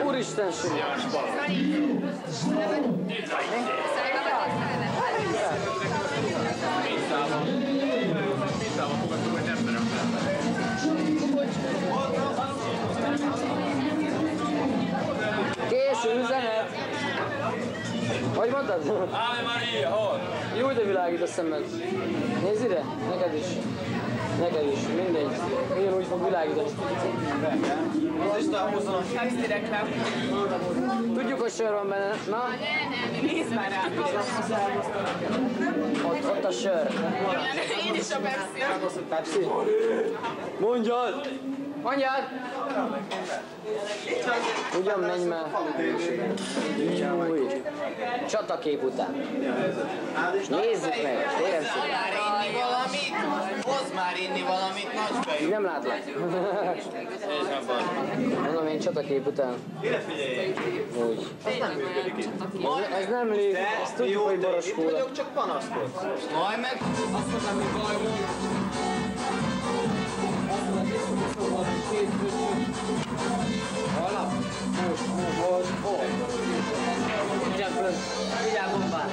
Úristen, Suli! Késő üzenet! Hogy mondtad? Ave Maria, hol? Jó, de világít a szemed. Nézd ide, neked is. Neked is, mindegy. Ugyanúgy fog világítani. Tudjuk, hogy sör van benne. Na? Nem, nézd már rá. Ott a sör. Én is a Pepsi. Pepsi? Mondjad! Mondjad! Ugyan menj már. Júj. Csatakép után. Nézzük meg, tényleg szépen. Inni valamit? Hozz már inni valamit, nagyfejű. Nem látlak. Mondom én csatakép után. Úgy. Ez nem lé, ezt tudjuk, hogy baros kóla. Vagyok, csak panaszkodsz. Majd meg azt mondom, hogy baj volt. Hol? Mindjárt föl. Mindjárt bombán.